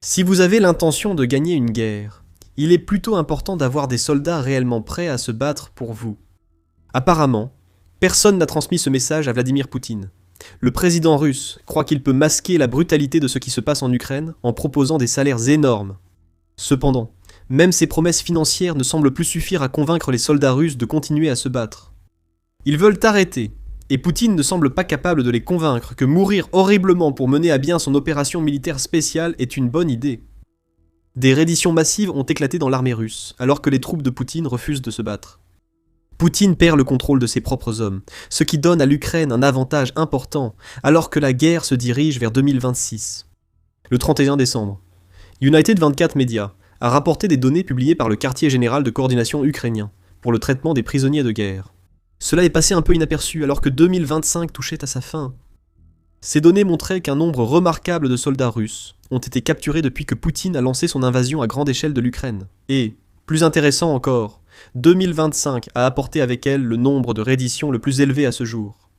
Si vous avez l'intention de gagner une guerre, il est plutôt important d'avoir des soldats réellement prêts à se battre pour vous. Apparemment, personne n'a transmis ce message à Vladimir Poutine. Le président russe croit qu'il peut masquer la brutalité de ce qui se passe en Ukraine en proposant des salaires énormes. Cependant, même ces promesses financières ne semblent plus suffire à convaincre les soldats russes de continuer à se battre. Ils veulent arrêter, et Poutine ne semble pas capable de les convaincre que mourir horriblement pour mener à bien son opération militaire spéciale est une bonne idée. Des redditions massives ont éclaté dans l'armée russe, alors que les troupes de Poutine refusent de se battre. Poutine perd le contrôle de ses propres hommes, ce qui donne à l'Ukraine un avantage important, alors que la guerre se dirige vers 2026. Le 31 décembre, United 24 Media a rapporté des données publiées par le quartier général de coordination ukrainien pour le traitement des prisonniers de guerre. Cela est passé un peu inaperçu alors que 2025 touchait à sa fin. Ces données montraient qu'un nombre remarquable de soldats russes ont été capturés depuis que Poutine a lancé son invasion à grande échelle de l'Ukraine. Et, plus intéressant encore, 2025 a apporté avec elle le nombre de redditions le plus élevé à ce jour.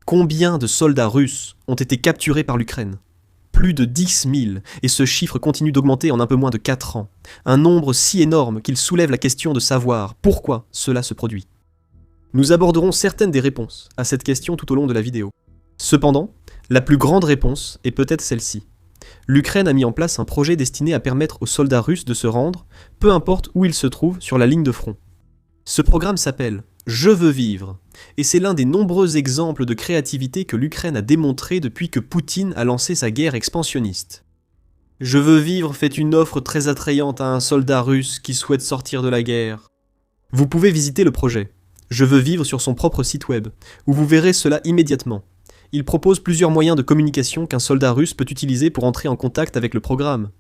Combien de soldats russes ont été capturés par l'Ukraine ? Plus de 10 000, et ce chiffre continue d'augmenter en un peu moins de 4 ans. Un nombre si énorme qu'il soulève la question de savoir pourquoi cela se produit. Nous aborderons certaines des réponses à cette question tout au long de la vidéo. Cependant, la plus grande réponse est peut-être celle-ci. L'Ukraine a mis en place un projet destiné à permettre aux soldats russes de se rendre, peu importe où ils se trouvent sur la ligne de front. Ce programme s'appelle « Je veux vivre » et c'est l'un des nombreux exemples de créativité que l'Ukraine a démontré depuis que Poutine a lancé sa guerre expansionniste. « Je veux vivre » fait une offre très attrayante à un soldat russe qui souhaite sortir de la guerre. Vous pouvez visiter le projet. Je veux vivre sur son propre site web, où vous verrez cela immédiatement. Il propose plusieurs moyens de communication qu'un soldat russe peut utiliser pour entrer en contact avec le programme.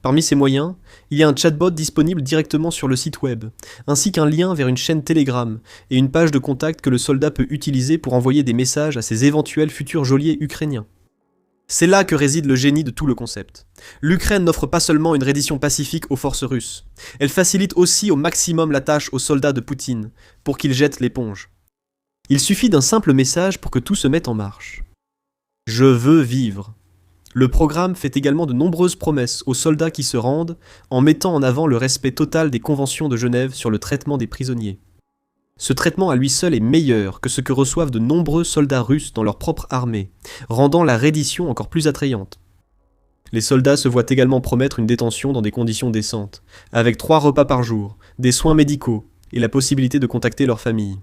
Parmi ces moyens, il y a un chatbot disponible directement sur le site web, ainsi qu'un lien vers une chaîne Telegram et une page de contact que le soldat peut utiliser pour envoyer des messages à ses éventuels futurs geôliers ukrainiens. C'est là que réside le génie de tout le concept. L'Ukraine n'offre pas seulement une reddition pacifique aux forces russes, elle facilite aussi au maximum la tâche aux soldats de Poutine, pour qu'ils jettent l'éponge. Il suffit d'un simple message pour que tout se mette en marche. Je veux vivre. Le programme fait également de nombreuses promesses aux soldats qui se rendent, en mettant en avant le respect total des conventions de Genève sur le traitement des prisonniers. Ce traitement à lui seul est meilleur que ce que reçoivent de nombreux soldats russes dans leur propre armée, rendant la reddition encore plus attrayante. Les soldats se voient également promettre une détention dans des conditions décentes, avec 3 repas par jour, des soins médicaux et la possibilité de contacter leur famille.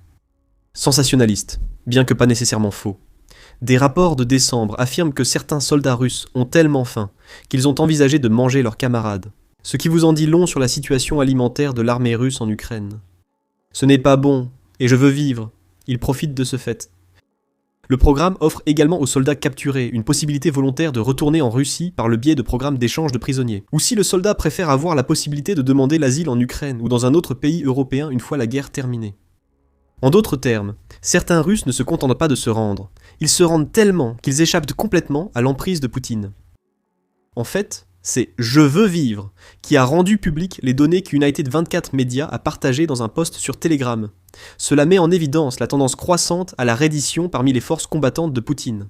Sensationnaliste, bien que pas nécessairement faux. Des rapports de décembre affirment que certains soldats russes ont tellement faim qu'ils ont envisagé de manger leurs camarades, ce qui vous en dit long sur la situation alimentaire de l'armée russe en Ukraine. Ce n'est pas bon, et je veux vivre. Ils profitent de ce fait. Le programme offre également aux soldats capturés une possibilité volontaire de retourner en Russie par le biais de programmes d'échange de prisonniers. Ou si le soldat préfère avoir la possibilité de demander l'asile en Ukraine ou dans un autre pays européen une fois la guerre terminée. En d'autres termes, certains Russes ne se contentent pas de se rendre. Ils se rendent tellement qu'ils échappent complètement à l'emprise de Poutine. En fait, c'est « Je veux vivre » qui a rendu public les données qu'United 24 Media a partagées dans un post sur Telegram. Cela met en évidence la tendance croissante à la reddition parmi les forces combattantes de Poutine.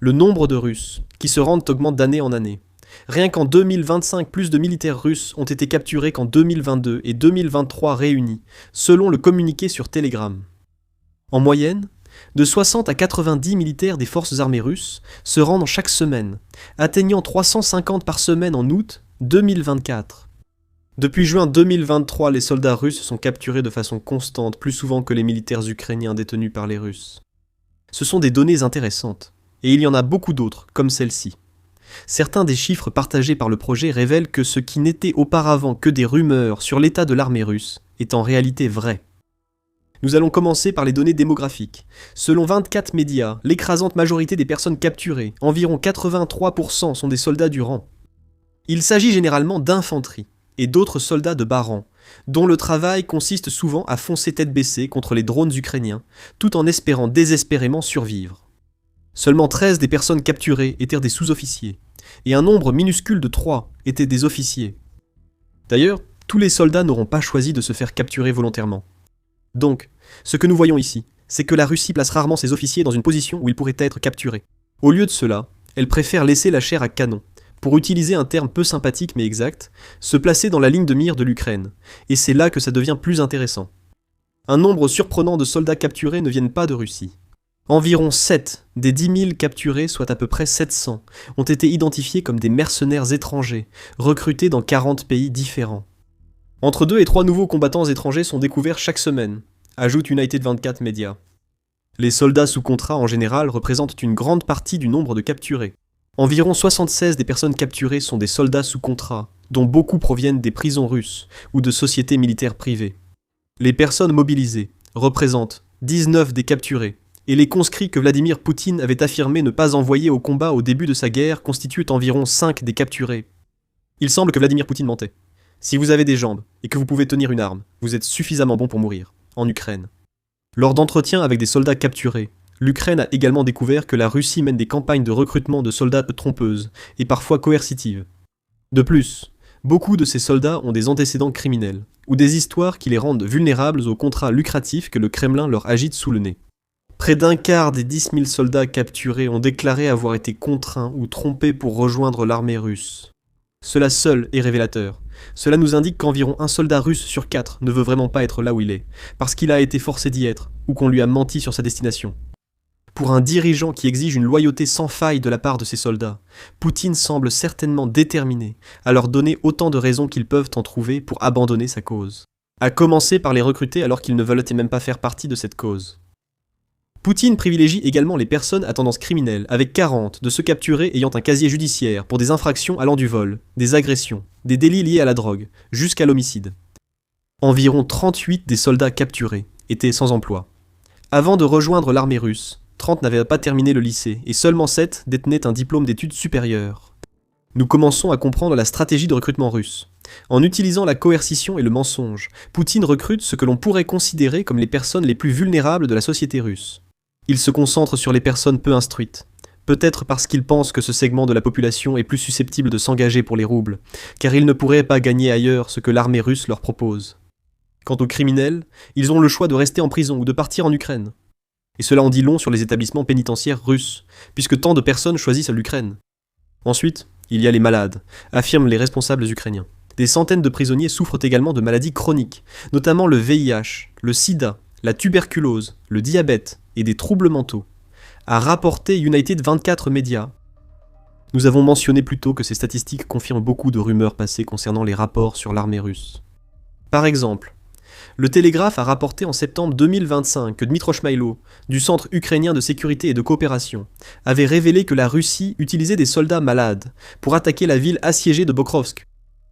Le nombre de Russes qui se rendent augmente d'année en année. Rien qu'en 2025, plus de militaires russes ont été capturés qu'en 2022 et 2023 réunis, selon le communiqué sur Telegram. En moyenne, de 60 à 90 militaires des forces armées russes se rendent chaque semaine, atteignant 350 par semaine en août 2024. Depuis juin 2023, les soldats russes sont capturés de façon constante, plus souvent que les militaires ukrainiens détenus par les Russes. Ce sont des données intéressantes, et il y en a beaucoup d'autres, comme celle-ci. Certains des chiffres partagés par le projet révèlent que ce qui n'était auparavant que des rumeurs sur l'état de l'armée russe est en réalité vrai. Nous allons commencer par les données démographiques. Selon 24 médias, l'écrasante majorité des personnes capturées, environ 83%, sont des soldats du rang. Il s'agit généralement d'infanterie et d'autres soldats de bas rang, dont le travail consiste souvent à foncer tête baissée contre les drones ukrainiens, tout en espérant désespérément survivre. Seulement 13 des personnes capturées étaient des sous-officiers, et un nombre minuscule de 3 étaient des officiers. D'ailleurs, tous les soldats n'auront pas choisi de se faire capturer volontairement. Donc, ce que nous voyons ici, c'est que la Russie place rarement ses officiers dans une position où ils pourraient être capturés. Au lieu de cela, elle préfère laisser la chair à canon, pour utiliser un terme peu sympathique mais exact, se placer dans la ligne de mire de l'Ukraine, et c'est là que ça devient plus intéressant. Un nombre surprenant de soldats capturés ne viennent pas de Russie. Environ 7 des 10 000 capturés, soit à peu près 700, ont été identifiés comme des mercenaires étrangers, recrutés dans 40 pays différents. Entre 2 et 3 nouveaux combattants étrangers sont découverts chaque semaine, ajoute United 24 Media. Les soldats sous contrat en général représentent une grande partie du nombre de capturés. Environ 76 des personnes capturées sont des soldats sous contrat, dont beaucoup proviennent des prisons russes ou de sociétés militaires privées. Les personnes mobilisées représentent 19 des capturés, et les conscrits que Vladimir Poutine avait affirmé ne pas envoyer au combat au début de sa guerre constituent environ 5 des capturés. Il semble que Vladimir Poutine mentait. Si vous avez des jambes et que vous pouvez tenir une arme, vous êtes suffisamment bon pour mourir, en Ukraine. Lors d'entretiens avec des soldats capturés, l'Ukraine a également découvert que la Russie mène des campagnes de recrutement de soldats trompeuses et parfois coercitives. De plus, beaucoup de ces soldats ont des antécédents criminels, ou des histoires qui les rendent vulnérables aux contrats lucratifs que le Kremlin leur agite sous le nez. Près d'un quart des 10 000 soldats capturés ont déclaré avoir été contraints ou trompés pour rejoindre l'armée russe. Cela seul est révélateur. Cela nous indique qu'environ un soldat russe sur 4 ne veut vraiment pas être là où il est, parce qu'il a été forcé d'y être, ou qu'on lui a menti sur sa destination. Pour un dirigeant qui exige une loyauté sans faille de la part de ses soldats, Poutine semble certainement déterminé à leur donner autant de raisons qu'ils peuvent en trouver pour abandonner sa cause. À commencer par les recruter alors qu'ils ne veulent même pas faire partie de cette cause. Poutine privilégie également les personnes à tendance criminelle, avec 40 de ceux capturés ayant un casier judiciaire pour des infractions allant du vol, des agressions, des délits liés à la drogue, jusqu'à l'homicide. Environ 38 des soldats capturés étaient sans emploi. Avant de rejoindre l'armée russe, 30 n'avaient pas terminé le lycée, et seulement 7 détenaient un diplôme d'études supérieures. Nous commençons à comprendre la stratégie de recrutement russe. En utilisant la coercition et le mensonge, Poutine recrute ce que l'on pourrait considérer comme les personnes les plus vulnérables de la société russe. Il se concentre sur les personnes peu instruites, peut-être parce qu'il pense que ce segment de la population est plus susceptible de s'engager pour les roubles, car ils ne pourraient pas gagner ailleurs ce que l'armée russe leur propose. Quant aux criminels, ils ont le choix de rester en prison ou de partir en Ukraine. Et cela en dit long sur les établissements pénitentiaires russes, puisque tant de personnes choisissent l'Ukraine. Ensuite, il y a les malades, affirment les responsables ukrainiens. Des centaines de prisonniers souffrent également de maladies chroniques, notamment le VIH, le sida, la tuberculose, le diabète et des troubles mentaux, a rapporté United 24 Media. Nous avons mentionné plus tôt que ces statistiques confirment beaucoup de rumeurs passées concernant les rapports sur l'armée russe. Par exemple, le Télégraphe a rapporté en septembre 2025 que Dmytro Shmaïlo, du Centre ukrainien de sécurité et de coopération, avait révélé que la Russie utilisait des soldats malades pour attaquer la ville assiégée de Pokrovsk.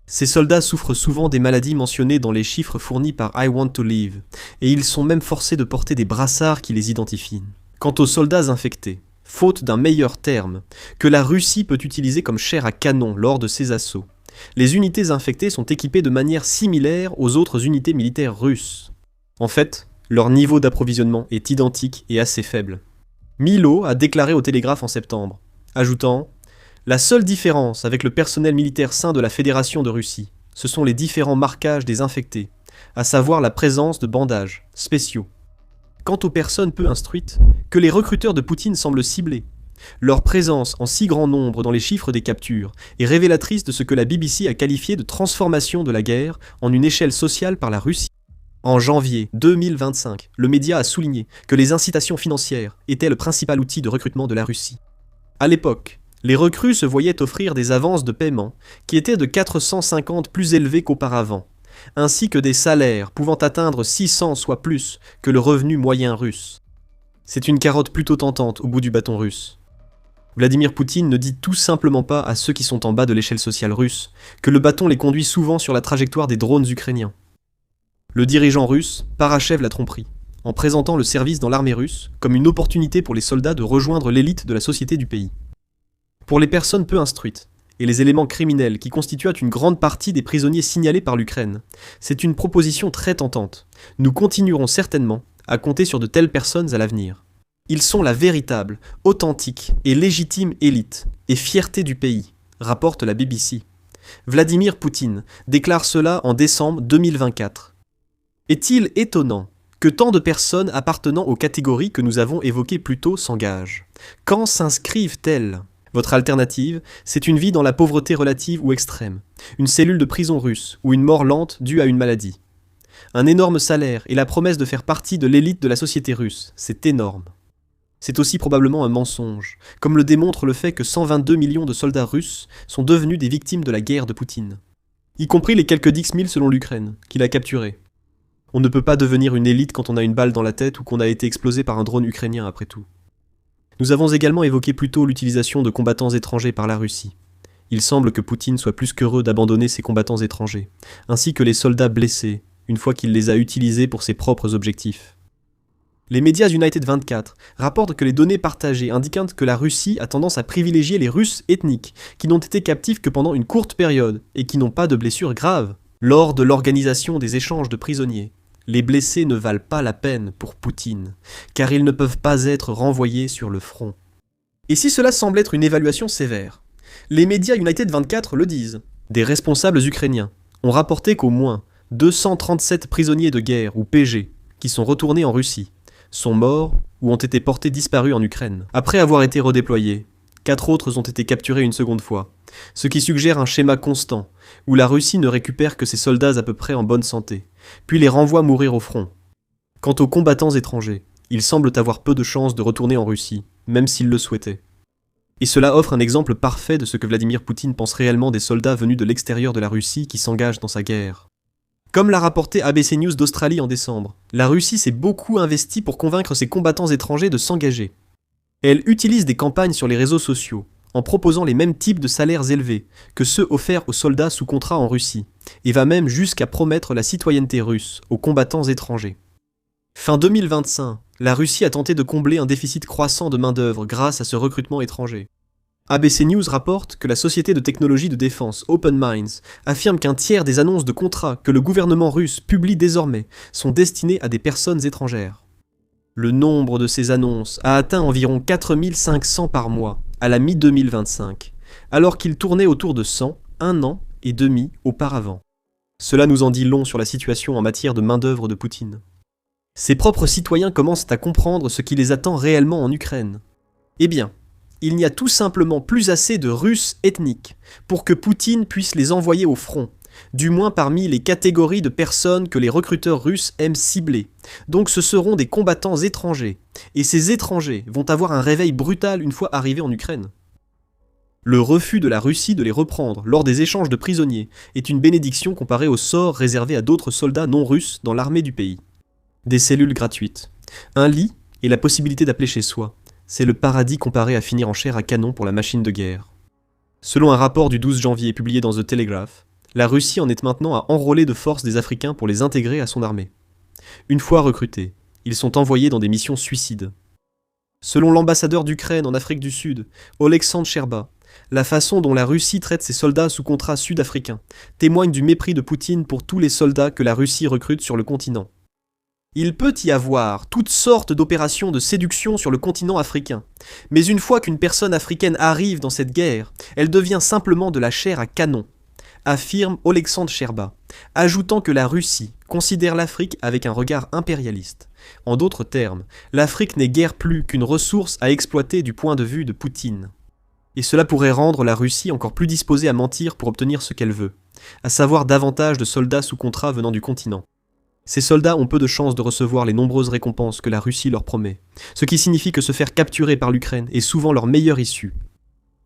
Ces soldats souffrent souvent des maladies mentionnées dans les chiffres fournis par I Want to Live, et ils sont même forcés de porter des brassards qui les identifient. Quant aux soldats infectés, faute d'un meilleur terme, que la Russie peut utiliser comme chair à canon lors de ses assauts, les unités infectées sont équipées de manière similaire aux autres unités militaires russes. En fait, leur niveau d'approvisionnement est identique et assez faible. Milo a déclaré au Télégraphe en septembre, ajoutant « La seule différence avec le personnel militaire sain de la Fédération de Russie, ce sont les différents marquages des infectés, à savoir la présence de bandages spéciaux. Quant aux personnes peu instruites, que les recruteurs de Poutine semblent cibler, leur présence en si grand nombre dans les chiffres des captures est révélatrice de ce que la BBC a qualifié de transformation de la guerre en une échelle sociale par la Russie. En janvier 2025, le média a souligné que les incitations financières étaient le principal outil de recrutement de la Russie. À l'époque, les recrues se voyaient offrir des avances de paiement qui étaient de 450 plus élevées qu'auparavant, ainsi que des salaires pouvant atteindre 600 soit plus que le revenu moyen russe. C'est une carotte plutôt tentante au bout du bâton russe. Vladimir Poutine ne dit tout simplement pas à ceux qui sont en bas de l'échelle sociale russe que le bâton les conduit souvent sur la trajectoire des drones ukrainiens. Le dirigeant russe parachève la tromperie, en présentant le service dans l'armée russe comme une opportunité pour les soldats de rejoindre l'élite de la société du pays. Pour les personnes peu instruites, et les éléments criminels qui constituent une grande partie des prisonniers signalés par l'Ukraine, c'est une proposition très tentante. Nous continuerons certainement à compter sur de telles personnes à l'avenir. Ils sont la véritable, authentique et légitime élite et fierté du pays, rapporte la BBC. Vladimir Poutine déclare cela en décembre 2024. Est-il étonnant que tant de personnes appartenant aux catégories que nous avons évoquées plus tôt s'engagent? Quand s'inscrivent-elles? Votre alternative, c'est une vie dans la pauvreté relative ou extrême, une cellule de prison russe ou une mort lente due à une maladie. Un énorme salaire et la promesse de faire partie de l'élite de la société russe, c'est énorme. C'est aussi probablement un mensonge, comme le démontre le fait que 122 millions de soldats russes sont devenus des victimes de la guerre de Poutine, y compris les quelques 10 000 selon l'Ukraine, qu'il a capturés. On ne peut pas devenir une élite quand on a une balle dans la tête ou qu'on a été explosé par un drone ukrainien après tout. Nous avons également évoqué plus tôt l'utilisation de combattants étrangers par la Russie. Il semble que Poutine soit plus qu'heureux d'abandonner ces combattants étrangers, ainsi que les soldats blessés, une fois qu'il les a utilisés pour ses propres objectifs. Les médias United 24 rapportent que les données partagées indiquent que la Russie a tendance à privilégier les Russes ethniques, qui n'ont été captifs que pendant une courte période et qui n'ont pas de blessures graves. Lors de l'organisation des échanges de prisonniers, les blessés ne valent pas la peine pour Poutine, car ils ne peuvent pas être renvoyés sur le front. Et si cela semble être une évaluation sévère, les médias United 24 le disent. Des responsables ukrainiens ont rapporté qu'au moins 237 prisonniers de guerre, ou PG, qui sont retournés en Russie, sont morts ou ont été portés disparus en Ukraine. Après avoir été redéployés, 4 autres ont été capturés une seconde fois, ce qui suggère un schéma constant, où la Russie ne récupère que ses soldats à peu près en bonne santé, puis les renvoie mourir au front. Quant aux combattants étrangers, ils semblent avoir peu de chances de retourner en Russie, même s'ils le souhaitaient. Et cela offre un exemple parfait de ce que Vladimir Poutine pense réellement des soldats venus de l'extérieur de la Russie qui s'engagent dans sa guerre. Comme l'a rapporté ABC News d'Australie en décembre, la Russie s'est beaucoup investie pour convaincre ses combattants étrangers de s'engager. Elle utilise des campagnes sur les réseaux sociaux, en proposant les mêmes types de salaires élevés que ceux offerts aux soldats sous contrat en Russie, et va même jusqu'à promettre la citoyenneté russe aux combattants étrangers. Fin 2025, la Russie a tenté de combler un déficit croissant de main-d'œuvre grâce à ce recrutement étranger. ABC News rapporte que la société de technologie de défense Open Minds affirme qu'un tiers des annonces de contrats que le gouvernement russe publie désormais sont destinées à des personnes étrangères. Le nombre de ces annonces a atteint environ 4500 par mois à la mi-2025, alors qu'il tournait autour de 100 un an et demi auparavant. Cela nous en dit long sur la situation en matière de main-d'œuvre de Poutine. Ses propres citoyens commencent à comprendre ce qui les attend réellement en Ukraine. Eh bien, il n'y a tout simplement plus assez de Russes ethniques pour que Poutine puisse les envoyer au front, du moins parmi les catégories de personnes que les recruteurs russes aiment cibler. Donc ce seront des combattants étrangers, et ces étrangers vont avoir un réveil brutal une fois arrivés en Ukraine. Le refus de la Russie de les reprendre lors des échanges de prisonniers est une bénédiction comparée au sort réservé à d'autres soldats non russes dans l'armée du pays. Des cellules gratuites, un lit et la possibilité d'appeler chez soi. C'est le paradis comparé à finir en chair à canon pour la machine de guerre. Selon un rapport du 12 janvier publié dans The Telegraph, la Russie en est maintenant à enrôler de force des Africains pour les intégrer à son armée. Une fois recrutés, ils sont envoyés dans des missions suicides. Selon l'ambassadeur d'Ukraine en Afrique du Sud, Oleksandr Sherba, la façon dont la Russie traite ses soldats sous contrat sud-africains témoigne du mépris de Poutine pour tous les soldats que la Russie recrute sur le continent. Il peut y avoir toutes sortes d'opérations de séduction sur le continent africain, mais une fois qu'une personne africaine arrive dans cette guerre, elle devient simplement de la chair à canon, affirme Oleksandr Sherba, ajoutant que la Russie considère l'Afrique avec un regard impérialiste. En d'autres termes, l'Afrique n'est guère plus qu'une ressource à exploiter du point de vue de Poutine. Et cela pourrait rendre la Russie encore plus disposée à mentir pour obtenir ce qu'elle veut, à savoir davantage de soldats sous contrat venant du continent. Ces soldats ont peu de chances de recevoir les nombreuses récompenses que la Russie leur promet, ce qui signifie que se faire capturer par l'Ukraine est souvent leur meilleure issue.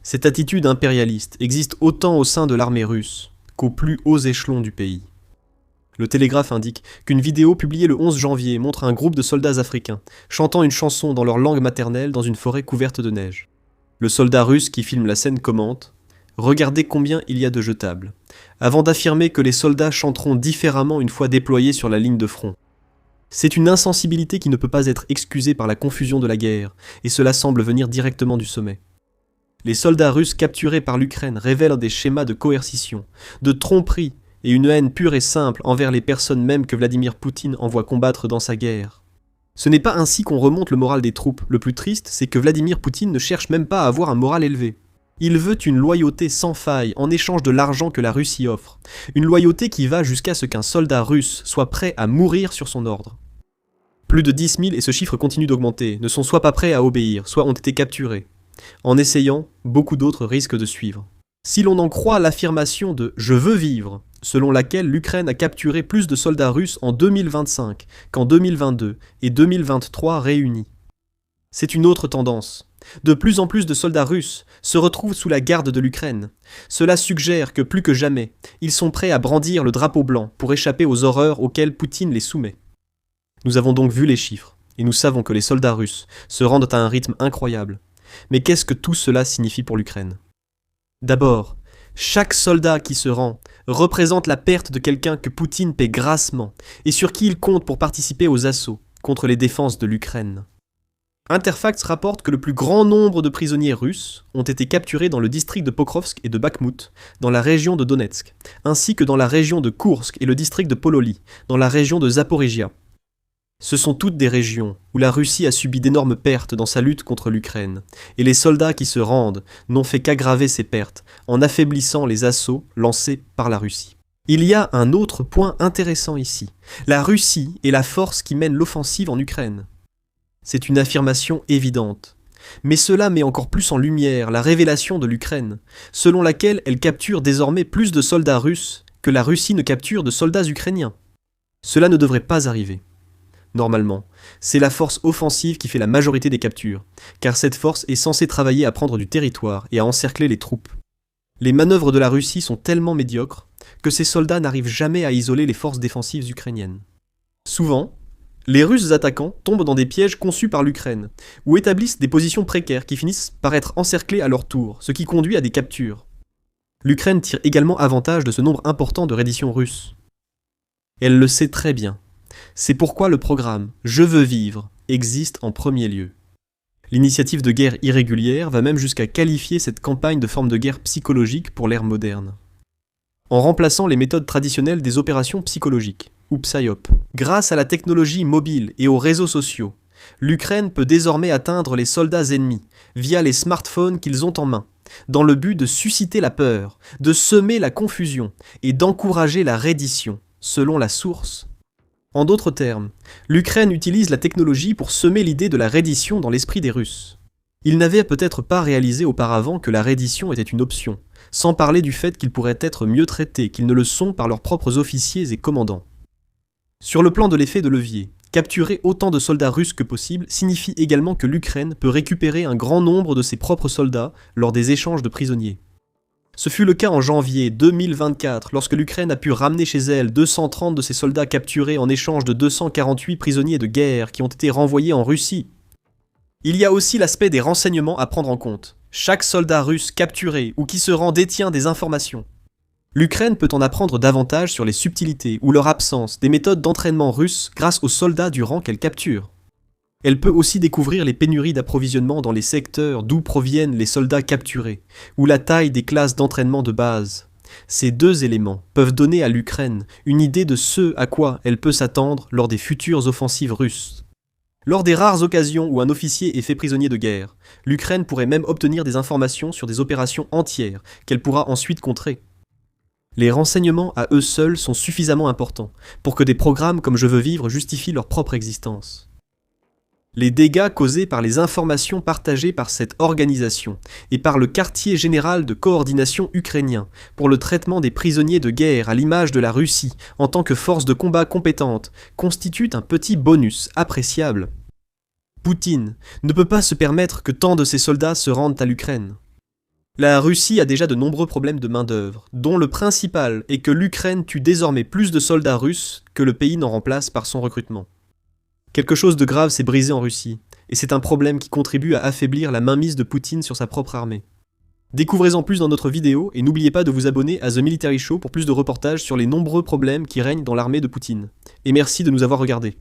Cette attitude impérialiste existe autant au sein de l'armée russe qu'aux plus hauts échelons du pays. Le Télégraphe indique qu'une vidéo publiée le 11 janvier montre un groupe de soldats africains chantant une chanson dans leur langue maternelle dans une forêt couverte de neige. Le soldat russe qui filme la scène commente « Regardez combien il y a de jetables », avant d'affirmer que les soldats chanteront différemment une fois déployés sur la ligne de front. C'est une insensibilité qui ne peut pas être excusée par la confusion de la guerre, et cela semble venir directement du sommet. Les soldats russes capturés par l'Ukraine révèlent des schémas de coercition, de tromperie et une haine pure et simple envers les personnes mêmes que Vladimir Poutine envoie combattre dans sa guerre. Ce n'est pas ainsi qu'on remonte le moral des troupes. Le plus triste, c'est que Vladimir Poutine ne cherche même pas à avoir un moral élevé. Il veut une loyauté sans faille en échange de l'argent que la Russie offre. Une loyauté qui va jusqu'à ce qu'un soldat russe soit prêt à mourir sur son ordre. Plus de 10 000, et ce chiffre continue d'augmenter, ne sont soit pas prêts à obéir, soit ont été capturés. En essayant, beaucoup d'autres risquent de suivre. Si l'on en croit l'affirmation de « je veux vivre », selon laquelle l'Ukraine a capturé plus de soldats russes en 2025 qu'en 2022 et 2023 réunis. C'est une autre tendance. De plus en plus de soldats russes se retrouvent sous la garde de l'Ukraine. Cela suggère que plus que jamais, ils sont prêts à brandir le drapeau blanc pour échapper aux horreurs auxquelles Poutine les soumet. Nous avons donc vu les chiffres, et nous savons que les soldats russes se rendent à un rythme incroyable. Mais qu'est-ce que tout cela signifie pour l'Ukraine ? D'abord, chaque soldat qui se rend représente la perte de quelqu'un que Poutine paie grassement et sur qui il compte pour participer aux assauts contre les défenses de l'Ukraine. Interfax rapporte que le plus grand nombre de prisonniers russes ont été capturés dans le district de Pokrovsk et de Bakhmout, dans la région de Donetsk, ainsi que dans la région de Koursk et le district de Pololi, dans la région de Zaporizhia. Ce sont toutes des régions où la Russie a subi d'énormes pertes dans sa lutte contre l'Ukraine, et les soldats qui se rendent n'ont fait qu'aggraver ces pertes en affaiblissant les assauts lancés par la Russie. Il y a un autre point intéressant ici. La Russie est la force qui mène l'offensive en Ukraine. C'est une affirmation évidente. Mais cela met encore plus en lumière la révélation de l'Ukraine, selon laquelle elle capture désormais plus de soldats russes que la Russie ne capture de soldats ukrainiens. Cela ne devrait pas arriver. Normalement, c'est la force offensive qui fait la majorité des captures, car cette force est censée travailler à prendre du territoire et à encercler les troupes. Les manœuvres de la Russie sont tellement médiocres que ces soldats n'arrivent jamais à isoler les forces défensives ukrainiennes. Souvent, les Russes attaquants tombent dans des pièges conçus par l'Ukraine, ou établissent des positions précaires qui finissent par être encerclées à leur tour, ce qui conduit à des captures. L'Ukraine tire également avantage de ce nombre important de redditions russes. Elle le sait très bien. C'est pourquoi le programme « Je veux vivre » existe en premier lieu. L'initiative de guerre irrégulière va même jusqu'à qualifier cette campagne de forme de guerre psychologique pour l'ère moderne. En remplaçant les méthodes traditionnelles des opérations psychologiques, ou PSYOP. Grâce à la technologie mobile et aux réseaux sociaux, l'Ukraine peut désormais atteindre les soldats ennemis via les smartphones qu'ils ont en main, dans le but de susciter la peur, de semer la confusion et d'encourager la reddition, selon la source. En d'autres termes, l'Ukraine utilise la technologie pour semer l'idée de la reddition dans l'esprit des Russes. Ils n'avaient peut-être pas réalisé auparavant que la reddition était une option, sans parler du fait qu'ils pourraient être mieux traités qu'ils ne le sont par leurs propres officiers et commandants. Sur le plan de l'effet de levier, capturer autant de soldats russes que possible signifie également que l'Ukraine peut récupérer un grand nombre de ses propres soldats lors des échanges de prisonniers. Ce fut le cas en janvier 2024, lorsque l'Ukraine a pu ramener chez elle 230 de ses soldats capturés en échange de 248 prisonniers de guerre qui ont été renvoyés en Russie. Il y a aussi l'aspect des renseignements à prendre en compte. Chaque soldat russe capturé ou qui se rend détient des informations. L'Ukraine peut en apprendre davantage sur les subtilités ou leur absence des méthodes d'entraînement russes grâce aux soldats du rang qu'elle capture. Elle peut aussi découvrir les pénuries d'approvisionnement dans les secteurs d'où proviennent les soldats capturés, ou la taille des classes d'entraînement de base. Ces deux éléments peuvent donner à l'Ukraine une idée de ce à quoi elle peut s'attendre lors des futures offensives russes. Lors des rares occasions où un officier est fait prisonnier de guerre, l'Ukraine pourrait même obtenir des informations sur des opérations entières qu'elle pourra ensuite contrer. Les renseignements à eux seuls sont suffisamment importants pour que des programmes comme Je veux vivre justifient leur propre existence. Les dégâts causés par les informations partagées par cette organisation et par le quartier général de coordination ukrainien pour le traitement des prisonniers de guerre à l'image de la Russie en tant que force de combat compétente constituent un petit bonus appréciable. Poutine ne peut pas se permettre que tant de ses soldats se rendent à l'Ukraine. La Russie a déjà de nombreux problèmes de main-d'œuvre, dont le principal est que l'Ukraine tue désormais plus de soldats russes que le pays n'en remplace par son recrutement. Quelque chose de grave s'est brisé en Russie, et c'est un problème qui contribue à affaiblir la mainmise de Poutine sur sa propre armée. Découvrez-en plus dans notre vidéo, et n'oubliez pas de vous abonner à The Military Show pour plus de reportages sur les nombreux problèmes qui règnent dans l'armée de Poutine. Et merci de nous avoir regardés.